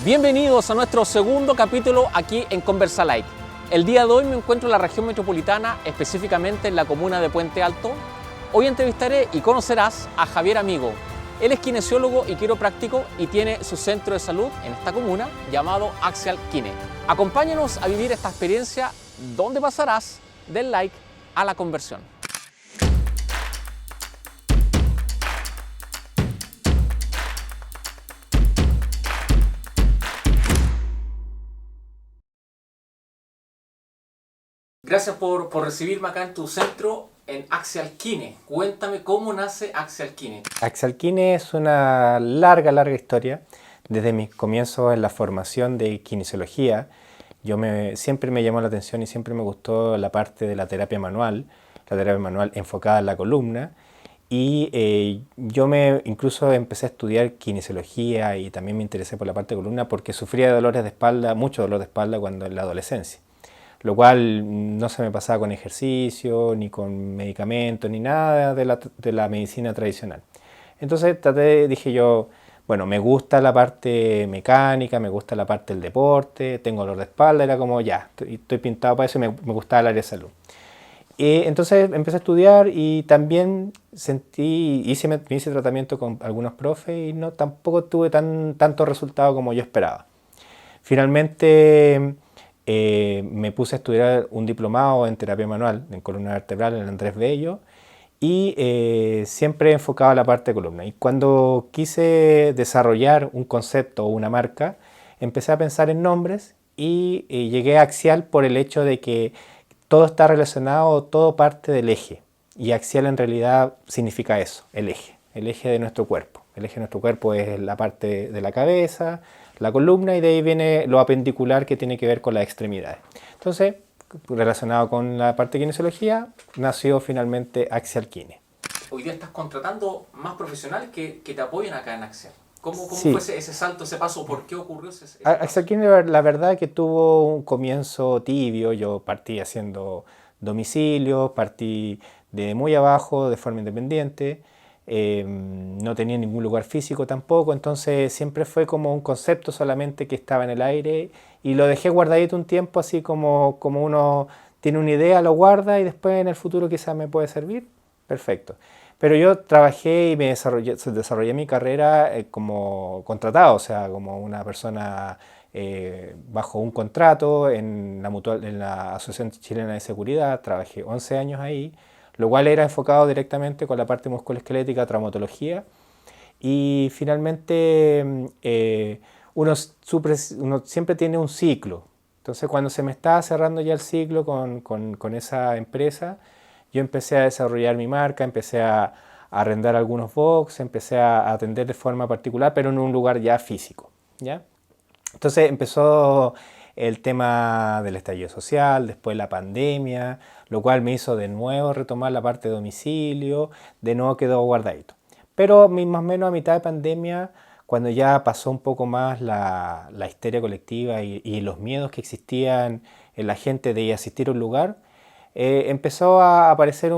Bienvenidos a nuestro segundo capítulo aquí en Conversa Like. El día de hoy me encuentro en la región metropolitana, específicamente en la comuna de Puente Alto. Hoy entrevistaré y conocerás a Javier Amigo. Él es kinesiólogo y quiropráctico y tiene su centro de salud en esta comuna llamado Axial Kine. Acompáñanos a vivir esta experiencia donde pasarás del like a la conversión. Gracias por recibirme acá en tu centro en Axial Kine. Cuéntame cómo nace Axial Kine. Axial Kine es una larga historia. Desde mis comienzos en la formación de kinesiología, siempre me llamó la atención y siempre me gustó la parte de la terapia manual enfocada en la columna. Y incluso empecé a estudiar kinesiología y también me interesé por la parte de columna porque sufría de dolores de espalda, mucho dolor de espalda cuando en la adolescencia. Lo cual no se me pasaba con ejercicio, ni con medicamentos, ni nada de la medicina tradicional. Entonces dije yo, bueno, me gusta la parte mecánica, me gusta la parte del deporte, tengo dolor de espalda, era como ya, estoy pintado para eso y me gustaba el área de salud. Y entonces empecé a estudiar y también me hice tratamiento con algunos profes y tampoco tuve tanto resultado como yo esperaba. Finalmente me puse a estudiar un diplomado en terapia manual, en columna vertebral, en Andrés Bello, y siempre enfocado a la parte de columna. Y cuando quise desarrollar un concepto o una marca, empecé a pensar en nombres y llegué a Axial por el hecho de que todo está relacionado, todo parte del eje. Y axial en realidad significa eso, el eje de nuestro cuerpo. El eje de nuestro cuerpo es la parte de la cabeza, la columna, y de ahí viene lo apendicular que tiene que ver con las extremidades. Entonces, relacionado con la parte de kinesiología, nació finalmente Axial Kine. Hoy día estás contratando más profesionales que te apoyen acá en Axial. ¿Cómo Sí. fue ese salto, ese paso? ¿Por qué ocurrió ese Axial Kine, la verdad que tuvo un comienzo tibio. Yo partí haciendo domicilio, partí de muy abajo, de forma independiente. No tenía ningún lugar físico tampoco, entonces siempre fue como un concepto solamente que estaba en el aire y lo dejé guardadito un tiempo, así como uno tiene una idea, lo guarda y después en el futuro quizás me puede servir. Perfecto. Pero yo trabajé y desarrollé mi carrera como contratado, o sea, como una persona bajo un contrato en la Asociación Chilena de Seguridad. Trabajé 11 años ahí, lo cual era enfocado directamente con la parte musculoesquelética, traumatología. Y finalmente uno siempre tiene un ciclo. Entonces cuando se me estaba cerrando ya el ciclo con esa empresa, yo empecé a desarrollar mi marca, empecé a arrendar algunos box, empecé a atender de forma particular, pero en un lugar ya físico, ¿ya? Entonces empezó el tema del estallido social, después la pandemia, lo cual me hizo de nuevo retomar la parte de domicilio, de nuevo quedó guardadito. Pero más o menos a mitad de pandemia, cuando ya pasó un poco más la histeria colectiva y los miedos que existían en la gente de asistir a un lugar, empezó a aparecer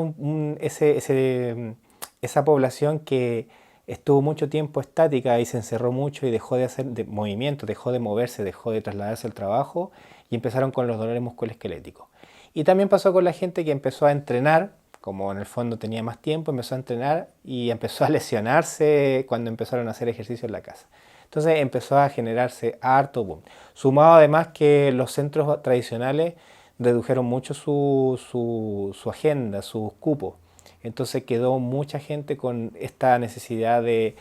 esa población que estuvo mucho tiempo estática y se encerró mucho y dejó de hacer movimiento, dejó de moverse, dejó de trasladarse al trabajo y empezaron con los dolores musculoesqueléticos. Y también pasó con la gente que empezó a entrenar, como en el fondo tenía más tiempo, empezó a entrenar y empezó a lesionarse cuando empezaron a hacer ejercicio en la casa. Entonces empezó a generarse harto boom. Sumado además que los centros tradicionales redujeron mucho su agenda, sus cupos. Entonces quedó mucha gente con esta necesidad de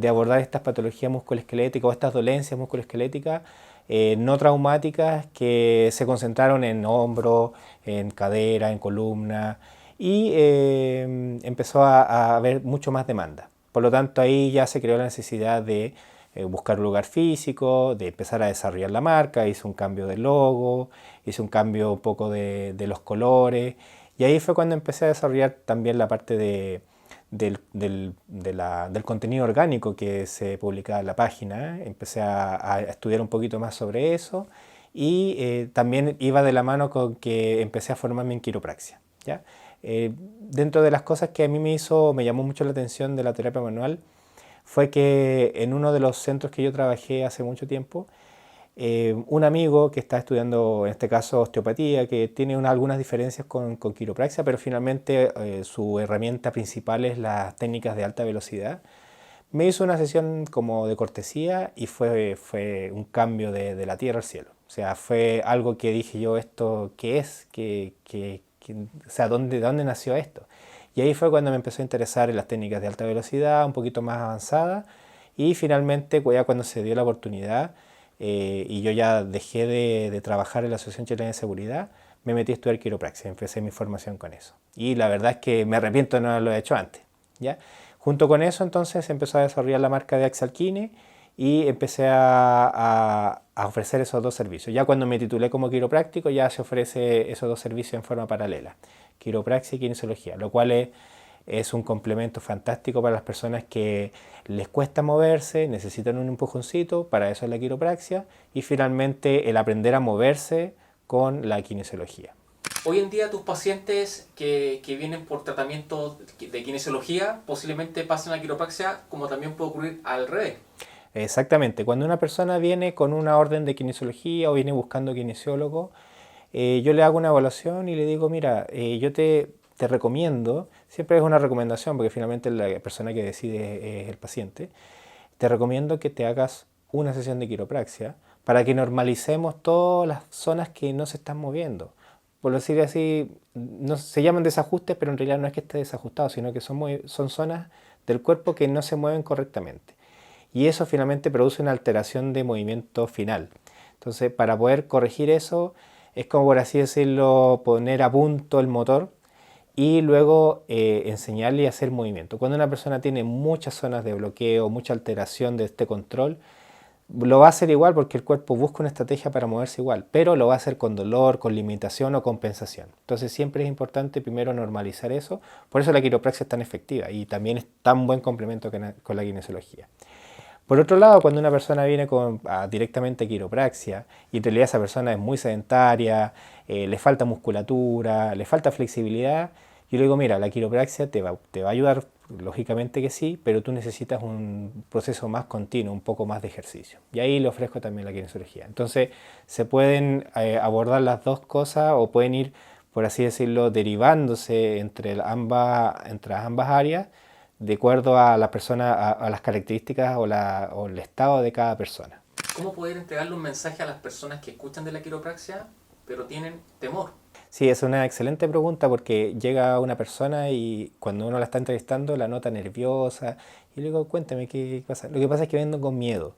abordar estas patologías musculoesqueléticas o estas dolencias musculoesqueléticas no traumáticas que se concentraron en hombro, en cadera, en columna y empezó a haber mucho más demanda. Por lo tanto, ahí ya se creó la necesidad de buscar un lugar físico, de empezar a desarrollar la marca. Hice un cambio de logo, hice un cambio un poco de los colores y ahí fue cuando empecé a desarrollar también la parte del contenido orgánico que se publicaba en la página. Empecé a estudiar un poquito más sobre eso y también iba de la mano con que empecé a formarme en quiropraxia, ¿ya? Dentro de las cosas que a mí me llamó mucho la atención de la terapia manual, fue que en uno de los centros que yo trabajé hace mucho tiempo, un amigo que está estudiando, en este caso, osteopatía, que tiene algunas diferencias con quiropraxia, pero finalmente su herramienta principal es las técnicas de alta velocidad. Me hizo una sesión como de cortesía y fue un cambio de la tierra al cielo. O sea, fue algo que dije yo, ¿esto qué es? O sea, ¿dónde nació esto? Y ahí fue cuando me empezó a interesar en las técnicas de alta velocidad, un poquito más avanzadas, y finalmente, ya cuando se dio la oportunidad, y yo ya dejé de trabajar en la Asociación Chilena de Seguridad, me metí a estudiar quiropraxia, empecé mi formación con eso. Y la verdad es que me arrepiento de no haberlo hecho antes, ¿ya? Junto con eso, entonces, empezó a desarrollar la marca de Axalkine y empecé a ofrecer esos dos servicios. Ya cuando me titulé como quiropráctico, ya se ofrece esos dos servicios en forma paralela, quiropraxia y kinesiología, lo cual es un complemento fantástico para las personas que les cuesta moverse, necesitan un empujoncito, para eso es la quiropraxia, y finalmente el aprender a moverse con la kinesiología. Hoy en día tus pacientes que vienen por tratamiento de kinesiología posiblemente pasen a quiropraxia, como también puede ocurrir al revés. Exactamente, cuando una persona viene con una orden de kinesiología o viene buscando kinesiólogo, yo le hago una evaluación y le digo, mira, yo te recomiendo, siempre es una recomendación porque finalmente la persona que decide es el paciente, te recomiendo que te hagas una sesión de quiropraxia para que normalicemos todas las zonas que no se están moviendo. Por decir así, no, se llaman desajustes, pero en realidad no es que esté desajustado, sino que son zonas del cuerpo que no se mueven correctamente. Y eso finalmente produce una alteración de movimiento final. Entonces, para poder corregir eso, es como, por así decirlo, poner a punto el motor y luego enseñarle a hacer movimiento. Cuando una persona tiene muchas zonas de bloqueo, mucha alteración de este control, lo va a hacer igual porque el cuerpo busca una estrategia para moverse igual, pero lo va a hacer con dolor, con limitación o compensación. Entonces siempre es importante primero normalizar eso, por eso la quiropraxia es tan efectiva y también es tan buen complemento con la kinesiología. Por otro lado, cuando una persona viene directamente a quiropraxia y en realidad esa persona es muy sedentaria, le falta musculatura, le falta flexibilidad, yo le digo, mira, la quiropraxia te va a ayudar, lógicamente que sí, pero tú necesitas un proceso más continuo, un poco más de ejercicio. Y ahí le ofrezco también la kinesiología. Entonces, se pueden abordar las dos cosas o pueden ir, por así decirlo, derivándose entre ambas áreas, de acuerdo a la persona, a las características o el estado de cada persona. ¿Cómo poder entregarle un mensaje a las personas que escuchan de la quiropraxia pero tienen temor? Sí, es una excelente pregunta porque llega una persona y cuando uno la está entrevistando la nota nerviosa y le digo, cuéntame qué pasa. Lo que pasa es que vengo con miedo.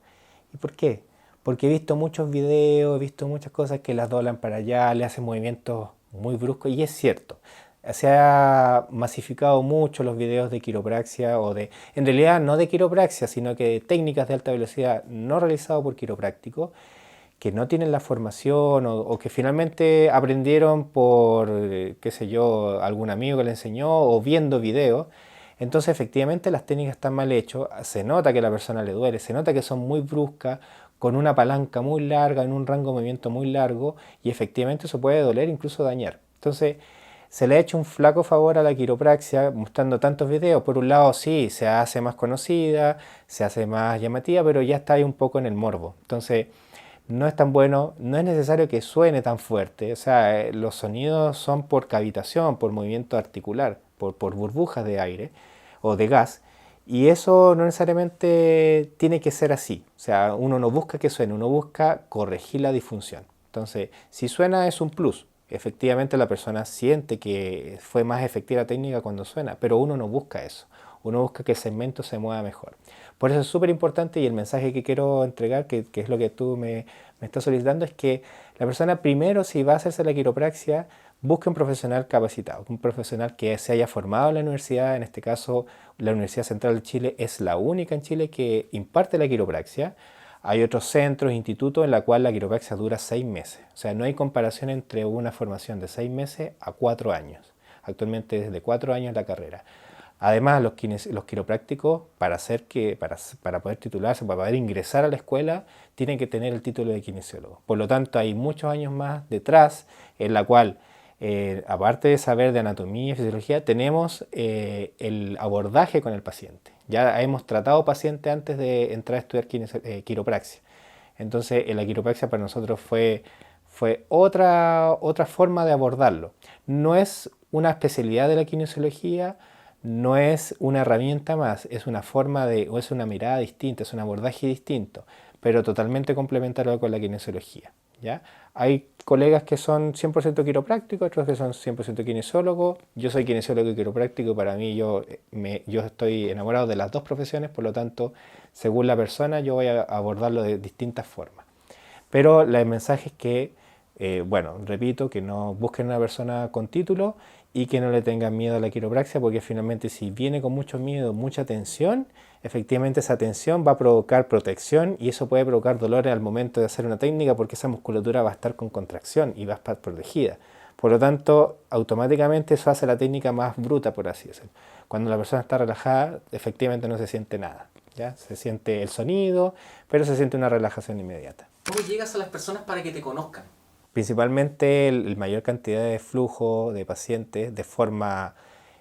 ¿Y por qué? Porque he visto muchos videos, he visto muchas cosas que las doblan para allá, le hacen movimientos muy bruscos y es cierto. Se ha masificado mucho los videos de quiropraxia en realidad no de quiropraxia, sino que de técnicas de alta velocidad no realizadas por quiroprácticos que no tienen la formación o que finalmente aprendieron por, qué sé yo, algún amigo que le enseñó o viendo videos. Entonces efectivamente las técnicas están mal hechas, se nota que a la persona le duele, se nota que son muy bruscas, con una palanca muy larga, en un rango de movimiento muy largo y efectivamente eso puede doler, incluso dañar. Entonces se le ha hecho un flaco favor a la quiropraxia mostrando tantos videos. Por un lado sí, se hace más conocida, se hace más llamativa, pero ya está ahí un poco en el morbo. Entonces no es tan bueno, no es necesario que suene tan fuerte, o sea, los sonidos son por cavitación, por movimiento articular, por burbujas de aire o de gas, y eso no necesariamente tiene que ser así, o sea, uno no busca que suene, uno busca corregir la disfunción. Entonces, si suena es un plus, efectivamente la persona siente que fue más efectiva la técnica cuando suena, pero uno no busca eso, uno busca que el segmento se mueva mejor. Por eso es súper importante y el mensaje que quiero entregar, que es lo que tú me estás solicitando, es que la persona primero, si va a hacerse la quiropraxia, busque un profesional capacitado, un profesional que se haya formado en la universidad. En este caso, la Universidad Central de Chile es la única en Chile que imparte la quiropraxia. Hay otros centros, institutos en la cual la quiropraxia dura 6 meses. O sea, no hay comparación entre una formación de 6 meses a 4 años. Actualmente es de 4 años la carrera. Además, los quiroprácticos, para poder titularse, para poder ingresar a la escuela, tienen que tener el título de kinesiólogo. Por lo tanto, hay muchos años más detrás en la cual aparte de saber de anatomía y fisiología, tenemos el abordaje con el paciente. Ya hemos tratado pacientes antes de entrar a estudiar quiropraxia. Entonces, la quiropraxia para nosotros fue otra forma de abordarlo. No es una especialidad de la kinesiología, no es una herramienta más, es una forma o es una mirada distinta, es un abordaje distinto, pero totalmente complementario con la kinesiología, ¿ya? Hay colegas que son 100% quiroprácticos, otros que son 100% kinesiólogos. Yo soy kinesiólogo y quiropráctico, para mí yo estoy enamorado de las dos profesiones, por lo tanto, según la persona, yo voy a abordarlo de distintas formas. Pero el mensaje es que, bueno, repito, que no busquen una persona con título y que no le tengan miedo a la quiropraxia, porque finalmente si viene con mucho miedo, mucha tensión, efectivamente esa tensión va a provocar protección y eso puede provocar dolores al momento de hacer una técnica porque esa musculatura va a estar con contracción y va a estar protegida. Por lo tanto, automáticamente eso hace la técnica más bruta, por así decirlo. Cuando la persona está relajada, efectivamente no se siente nada, ¿ya? Se siente el sonido, pero se siente una relajación inmediata. ¿Cómo llegas a las personas para que te conozcan? Principalmente el mayor cantidad de flujo de pacientes de forma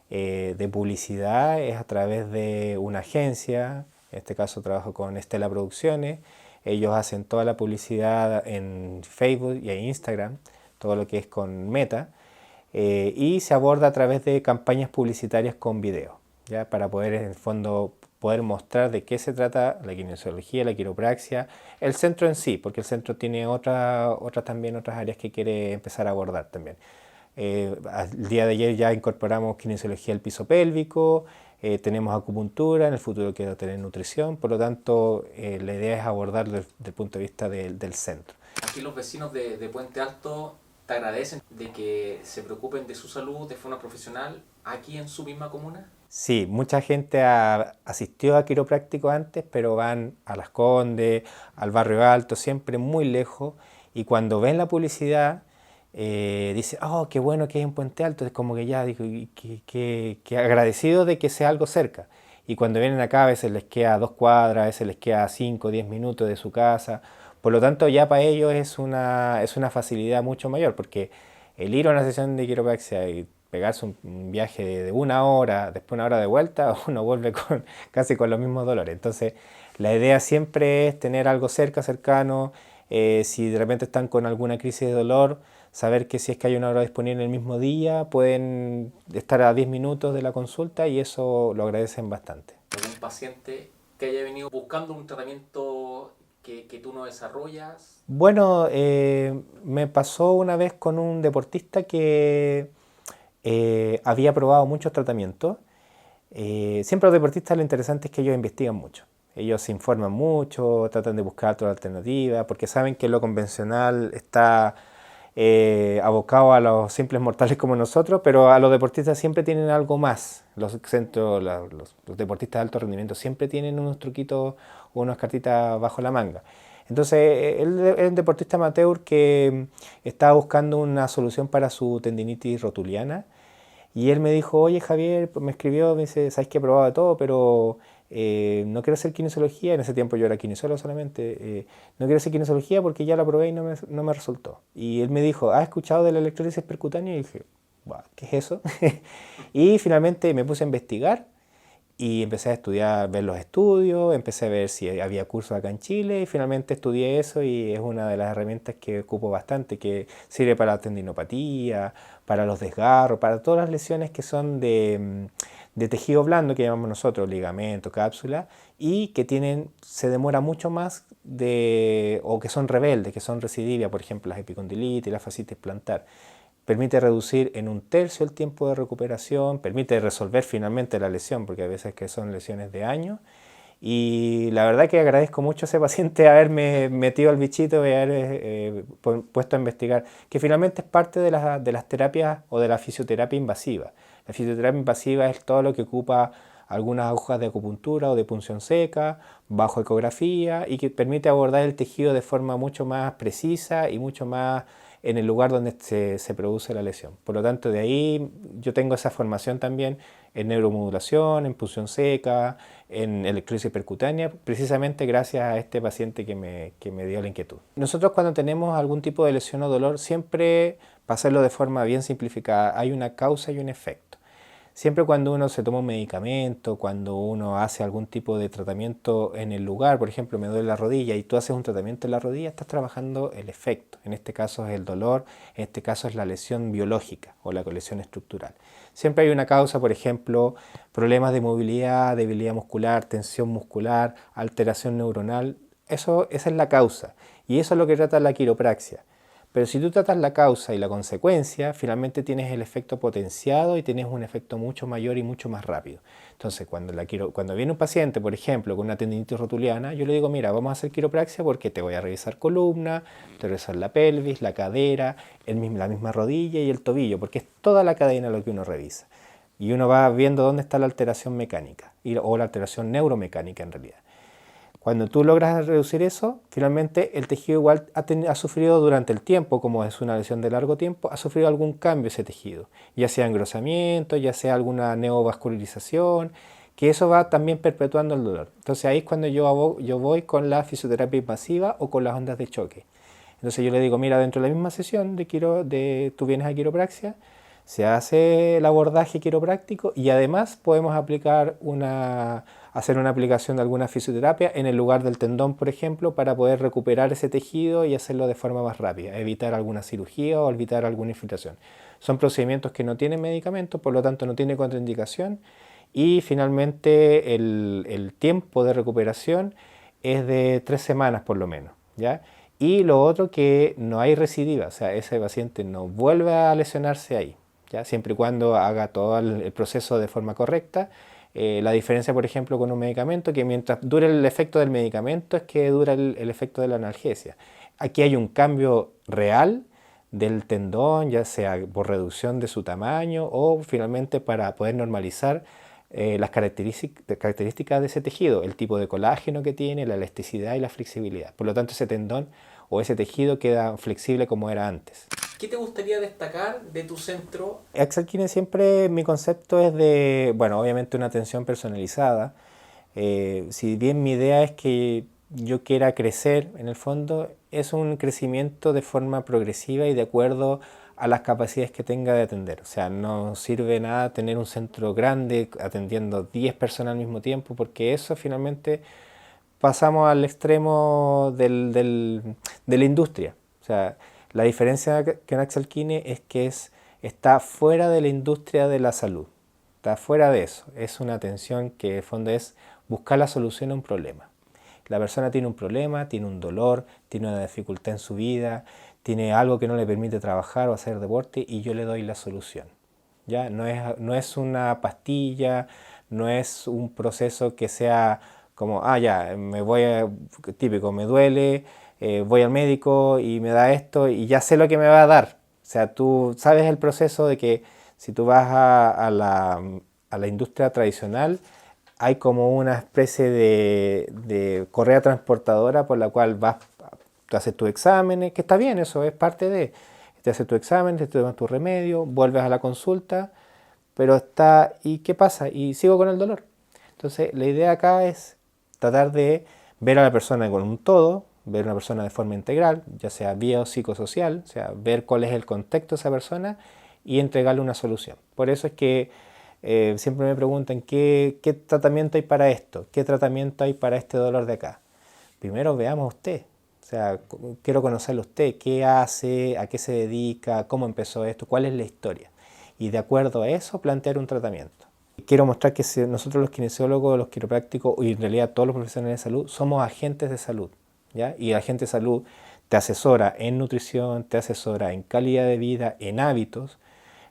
de publicidad es a través de una agencia. En este caso trabajo con Estela Producciones. Ellos hacen toda la publicidad en Facebook y en Instagram, todo lo que es con Meta, y se aborda a través de campañas publicitarias con video, ¿ya? Para poder en el fondo poder mostrar de qué se trata la kinesiología, la quiropraxia, el centro en sí, porque el centro tiene también otras áreas que quiere empezar a abordar también. El día de ayer ya incorporamos kinesiología del piso pélvico, tenemos acupuntura, en el futuro quiero tener nutrición, por lo tanto la idea es abordarlo desde el punto de vista del centro. Aquí los vecinos de Puente Alto te agradecen de que se preocupen de su salud de forma profesional aquí en su misma comuna. Sí, mucha gente asistió a quiropráctico antes, pero van a Las Condes, al Barrio Alto, siempre muy lejos, y cuando ven la publicidad dicen, oh, qué bueno que hay en Puente Alto, es como que ya digo, que agradecido de que sea algo cerca. Y cuando vienen acá a veces les queda 2 cuadras, a veces les queda 5 o 10 minutos de su casa, por lo tanto ya para ellos es una facilidad mucho mayor, porque el ir a una sesión de quiropraxia y pegarse un viaje de 1 hora, después 1 hora de vuelta, uno vuelve casi con los mismos dolores. Entonces, la idea siempre es tener algo cercano. Si de repente están con alguna crisis de dolor, saber que si es que hay 1 hora disponible en el mismo día, pueden estar a 10 minutos de la consulta y eso lo agradecen bastante. ¿Algún paciente que haya venido buscando un tratamiento que tú no desarrollas? Bueno, me pasó una vez con un deportista que había probado muchos tratamientos. Siempre a los deportistas lo interesante es que ellos investigan mucho. Ellos se informan mucho, tratan de buscar otras alternativas, porque saben que lo convencional está abocado a los simples mortales como nosotros, pero a los deportistas siempre tienen algo más. Los deportistas de alto rendimiento siempre tienen unos truquitos o unas cartitas bajo la manga. Entonces, él es un deportista amateur que estaba buscando una solución para su tendinitis rotuliana. Y él me dijo, oye Javier, me escribió, me dice, sabes que he probado de todo, pero no quiero hacer kinesiología. En ese tiempo yo era kinesiólogo solamente. No quiero hacer kinesiología porque ya la probé y no me resultó. Y él me dijo, ¿has escuchado de la electrólisis percutánea? Y dije, ¿qué es eso? Y finalmente me puse a investigar. Y empecé a estudiar, ver los estudios, empecé a ver si había cursos acá en Chile y finalmente estudié eso y es una de las herramientas que ocupo bastante, que sirve para la tendinopatía, para los desgarros, para todas las lesiones que son de tejido blando, que llamamos nosotros, ligamento, cápsula, y que se demora mucho más o que son rebeldes, que son recidivas, por ejemplo las epicondilitis, la fascitis plantar. Permite reducir en 1/3 el tiempo de recuperación, permite resolver finalmente la lesión, porque a veces que son lesiones de años. Y la verdad que agradezco mucho a ese paciente haberme metido al bichito y haber puesto a investigar, que finalmente es parte de las terapias o de la fisioterapia invasiva. La fisioterapia invasiva es todo lo que ocupa algunas agujas de acupuntura o de punción seca, bajo ecografía y que permite abordar el tejido de forma mucho más precisa y mucho más en el lugar donde se produce la lesión. Por lo tanto, de ahí yo tengo esa formación también en neuromodulación, en punción seca, en electrolisis percutánea, precisamente gracias a este paciente que me dio la inquietud. Nosotros cuando tenemos algún tipo de lesión o dolor, siempre, para hacerlo de forma bien simplificada, hay una causa y un efecto. Siempre cuando uno se toma un medicamento, cuando uno hace algún tipo de tratamiento en el lugar, por ejemplo, me duele la rodilla y tú haces un tratamiento en la rodilla, estás trabajando el efecto. En este caso es el dolor, en este caso es la lesión biológica o la lesión estructural. Siempre hay una causa, por ejemplo, problemas de movilidad, debilidad muscular, tensión muscular, alteración neuronal. Esa es la causa y eso es lo que trata la quiropraxia. Pero si tú tratas la causa y la consecuencia, finalmente tienes el efecto potenciado y tienes un efecto mucho mayor y mucho más rápido. Entonces, cuando viene un paciente, por ejemplo, con una tendinitis rotuliana, yo le digo, mira, vamos a hacer quiropraxia porque te voy a revisar columna, te voy a revisar la pelvis, la cadera, la misma rodilla y el tobillo, porque es toda la cadena lo que uno revisa. Y uno va viendo dónde está la alteración mecánica o la alteración neuromecánica en realidad. Cuando tú logras reducir eso, finalmente el tejido igual ha sufrido durante el tiempo, como es una lesión de largo tiempo, ha sufrido algún cambio ese tejido, ya sea engrosamiento, ya sea alguna neovascularización, que eso va también perpetuando el dolor. Entonces ahí es cuando yo voy con la fisioterapia invasiva o con las ondas de choque. Entonces yo le digo, mira, dentro de la misma sesión tú vienes a quiropraxia, se hace el abordaje quiropráctico y además podemos hacer una aplicación de alguna fisioterapia en el lugar del tendón, por ejemplo, para poder recuperar ese tejido y hacerlo de forma más rápida, evitar alguna cirugía o evitar alguna infiltración. Son procedimientos que no tienen medicamento, por lo tanto no tiene contraindicación y finalmente el tiempo de recuperación es de 3 semanas por lo menos, ¿ya? Y lo otro que no hay recidiva, o sea, ese paciente no vuelve a lesionarse ahí, ¿ya? Siempre y cuando haga todo el proceso de forma correcta. La diferencia, por ejemplo, con un medicamento, que mientras dure el efecto del medicamento es que dura el efecto de la analgesia. Aquí hay un cambio real del tendón, ya sea por reducción de su tamaño o finalmente para poder normalizar las características de ese tejido, el tipo de colágeno que tiene, la elasticidad y la flexibilidad. Por lo tanto, ese tendón o ese tejido queda flexible como era antes. ¿Qué te gustaría destacar de tu centro? Axel Kine siempre mi concepto es de, bueno, obviamente una atención personalizada. Si bien mi idea es que yo quiera crecer, en el fondo es un crecimiento de forma progresiva y de acuerdo a las capacidades que tenga de atender. O sea, no sirve nada tener un centro grande atendiendo 10 personas al mismo tiempo porque eso finalmente pasamos al extremo de la industria. O sea, la diferencia con Axel Kine es que está fuera de la industria de la salud, está fuera de eso. Es una atención que en el fondo es buscar la solución a un problema. La persona tiene un problema, tiene un dolor, tiene una dificultad en su vida, tiene algo que no le permite trabajar o hacer deporte y yo le doy la solución. ¿Ya? No es una pastilla, no es un proceso que sea como, típico, me duele, voy al médico y me da esto y ya sé lo que me va a dar. O sea, tú sabes el proceso de que si tú vas a la industria tradicional, hay como una especie de correa transportadora por la cual tú haces tus exámenes, que está bien, eso es parte de, te haces tu examen, te tomas tu remedio, vuelves a la consulta, pero ¿y qué pasa? Y sigo con el dolor. Entonces, la idea acá es tratar de ver a la persona con un todo, ver a una persona de forma integral, ya sea bio o psicosocial, o sea, ver cuál es el contexto de esa persona y entregarle una solución. Por eso es que siempre me preguntan ¿qué tratamiento hay para esto? ¿Qué tratamiento hay para este dolor de acá? Primero veamos a usted, o sea, quiero conocerlo a usted, qué hace, a qué se dedica, cómo empezó esto, cuál es la historia. Y de acuerdo a eso plantear un tratamiento. Quiero mostrar que nosotros los kinesiólogos, los quiroprácticos y en realidad todos los profesionales de salud somos agentes de salud, ¿ya? Y el agente de salud te asesora en nutrición, te asesora en calidad de vida, en hábitos.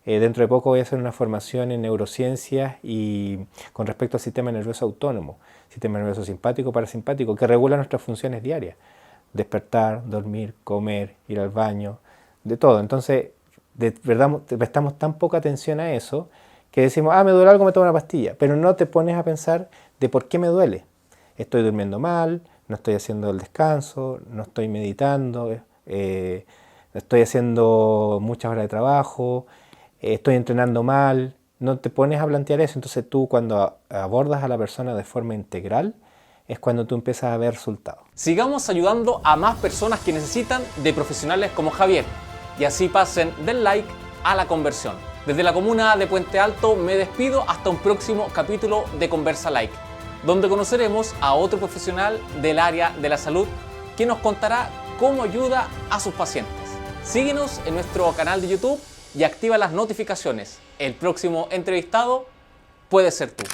Dentro de poco voy a hacer una formación en neurociencias y con respecto al sistema nervioso autónomo, sistema nervioso simpático, parasimpático, que regula nuestras funciones diarias. Despertar, dormir, comer, ir al baño, de todo. Entonces, de verdad, prestamos tan poca atención a eso que decimos, me duele algo, me tomo una pastilla, pero no te pones a pensar de por qué me duele. Estoy durmiendo mal, no estoy haciendo el descanso, no estoy meditando, estoy haciendo muchas horas de trabajo, estoy entrenando mal, no te pones a plantear eso. Entonces tú cuando abordas a la persona de forma integral es cuando tú empiezas a ver resultados. Sigamos ayudando a más personas que necesitan de profesionales como Javier y así pasen del like a la conversión. Desde la comuna de Puente Alto me despido hasta un próximo capítulo de Conversa Like, donde conoceremos a otro profesional del área de la salud que nos contará cómo ayuda a sus pacientes. Síguenos en nuestro canal de YouTube y activa las notificaciones. El próximo entrevistado puede ser tú.